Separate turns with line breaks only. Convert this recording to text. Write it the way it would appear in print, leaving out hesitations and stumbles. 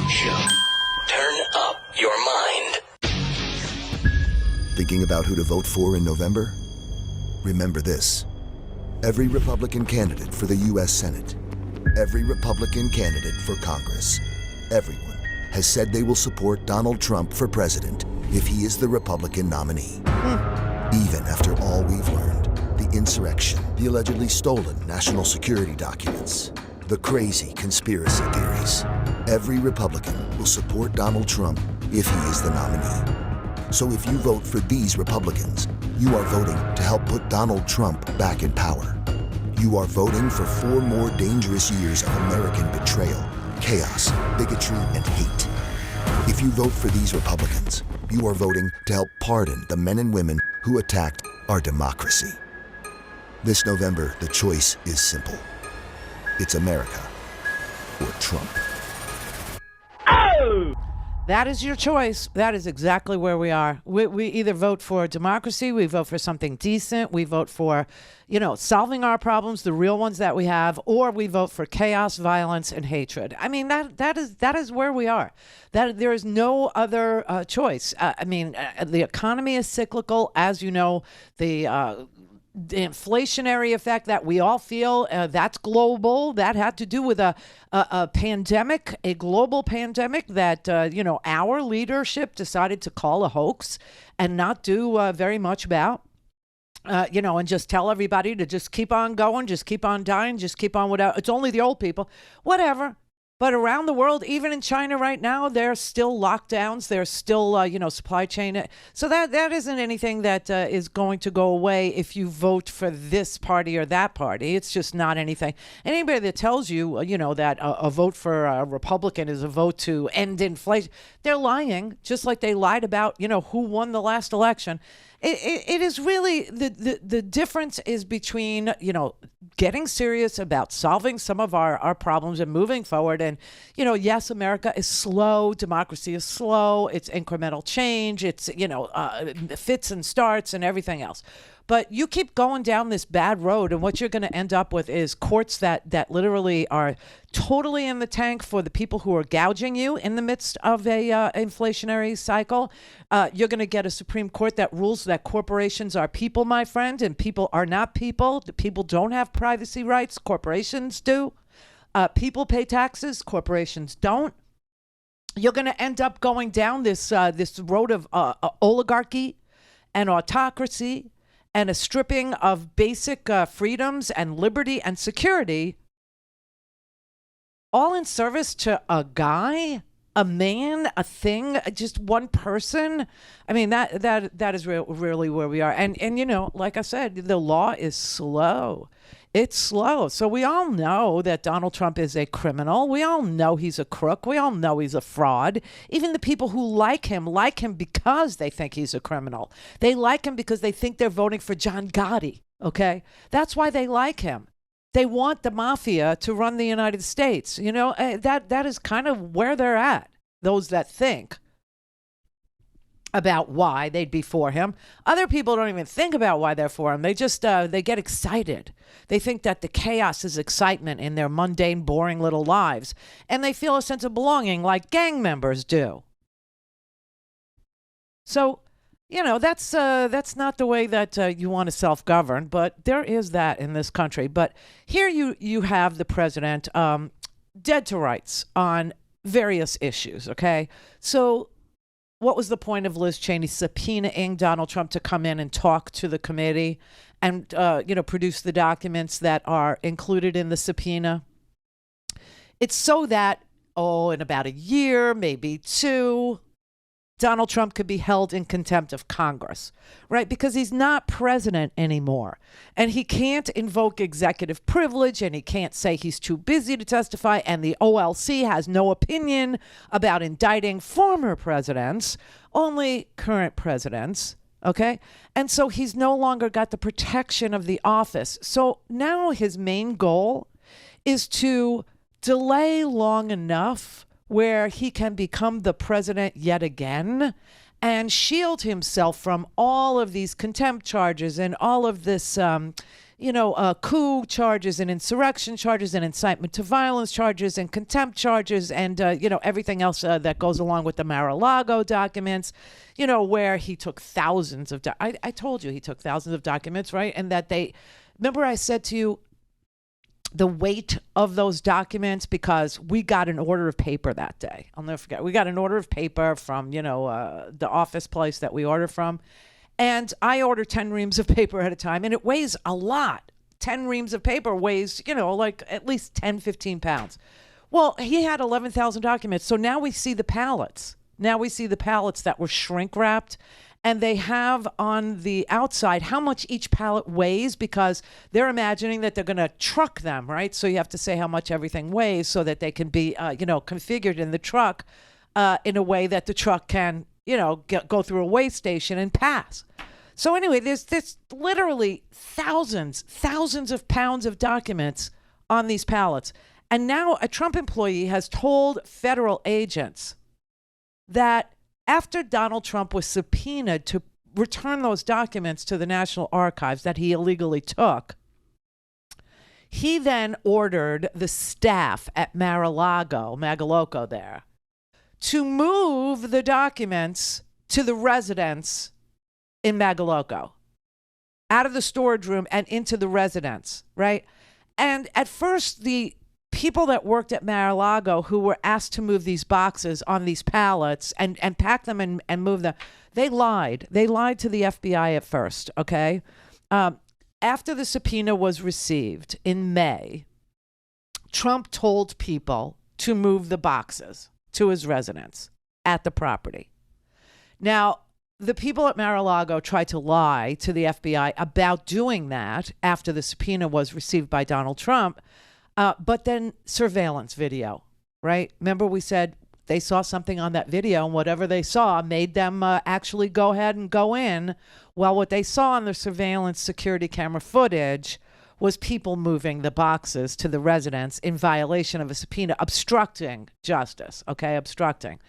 Show. Turn up your mind.
Thinking about who to vote for in November? Remember this. Every Republican candidate for the U.S. Senate, every Republican candidate for Congress, everyone has said they will support Donald Trump for president if he is the Republican nominee. Even after all we've learned, the insurrection, the allegedly stolen national security documents, the crazy conspiracy theories, every Republican will support Donald Trump if he is the nominee. So if you vote for these Republicans, you are voting to help put Donald Trump back in power. You are voting for 4 more dangerous years of American betrayal, chaos, bigotry, and hate. If you vote for these Republicans, you are voting to help pardon the men and women who attacked our democracy. This November, the choice is simple. It's America or Trump.
Oh! That is your choice. That is exactly where we are. We either vote for democracy, we vote for something decent, we vote for, solving our problems, the real ones that we have, or we vote for chaos, violence, and hatred. I mean, that is where we are. That there is no other choice. The economy is cyclical, as you know. The inflationary effect that we all feel, that's global. That had to do with a pandemic, a global pandemic that, our leadership decided to call a hoax and not do very much about. And just tell everybody to just keep on going, just keep on dying, just keep on without. It's only the old people, whatever. But around the world, even in China right now, there's still lockdowns. There's still, supply chain. So that isn't anything that is going to go away if you vote for this party or that party. It's just not anything. And anybody that tells you, that a vote for a Republican is a vote to end inflation, they're lying, just like they lied about, who won the last election. It is really the difference is between, getting serious about solving some of our problems and moving forward. And, yes, America is slow. Democracy is slow. It's incremental change. It's, fits and starts and everything else. But you keep going down this bad road, and what you're going to end up with is courts that literally are totally in the tank for the people who are gouging you in the midst of a inflationary cycle. You're going to get a Supreme Court that rules that corporations are people, my friend, and people are not people. The people don't have privacy rights. Corporations do. People pay taxes. Corporations don't. You're going to end up going down this road of oligarchy and autocracy and a stripping of basic freedoms and liberty and security, all in service to a guy, a man, a thing, just one person. I mean, that is really where we are. And like I said, the law is slow. It's slow. So we all know that Donald Trump is a criminal. We all know he's a crook. We all know he's a fraud. Even the people who like him because they think he's a criminal. They like him because they think they're voting for John Gotti. Okay? That's why they like him. They want the mafia to run the United States. That is kind of where they're at, those that think about why they'd be for him. Other people don't even think about why they're for him. They just they get excited. They think that the chaos is excitement in their mundane, boring little lives, and they feel a sense of belonging like gang members do. So, that's not the way that you want to self-govern, but there is that in this country. But here you have the president dead to rights on various issues. Okay, so. What was the point of Liz Cheney subpoenaing Donald Trump to come in and talk to the committee and, produce the documents that are included in the subpoena? It's so that, in about a year, maybe 2, Donald Trump could be held in contempt of Congress, right? Because he's not president anymore. And he can't invoke executive privilege, and he can't say he's too busy to testify. And the OLC has no opinion about indicting former presidents, only current presidents. Okay. And so he's no longer got the protection of the office. So now his main goal is to delay long enough where he can become the president yet again and shield himself from all of these contempt charges and all of this, coup charges and insurrection charges and incitement to violence charges and contempt charges and, everything else that goes along with the Mar-a-Lago documents, where he took thousands of, I told you he took thousands of documents, right? And that remember I said to you, the weight of those documents, because we got an order of paper that day. I'll never forget. We got an order of paper from, the office place that we order from. And I order 10 reams of paper at a time, and it weighs a lot. 10 reams of paper weighs, like at least 10, 15 pounds. Well, he had 11,000 documents. So now we see the pallets. Now we see the pallets that were shrink wrapped. And they have on the outside how much each pallet weighs, because they're imagining that they're going to truck them, right? So you have to say how much everything weighs so that they can be, configured in the truck in a way that the truck can, go through a weigh station and pass. So anyway, there's literally thousands of pounds of documents on these pallets. And now a Trump employee has told federal agents that after Donald Trump was subpoenaed to return those documents to the National Archives that he illegally took, he then ordered the staff at Mar-a-Lago there, to move the documents to the residence in Mar-a-Lago, out of the storage room and into the residence, right? And at first, the people that worked at Mar-a-Lago who were asked to move these boxes on these pallets and pack them and move them, they lied. They lied to the FBI at first, okay? After the subpoena was received in May, Trump told people to move the boxes to his residence at the property. Now, the people at Mar-a-Lago tried to lie to the FBI about doing that after the subpoena was received by Donald Trump. But then surveillance video, right? Remember we said they saw something on that video, and whatever they saw made them actually go ahead and go in. Well, what they saw on the surveillance security camera footage was people moving the boxes to the residence in violation of a subpoena, obstructing justice, okay? Obstructing.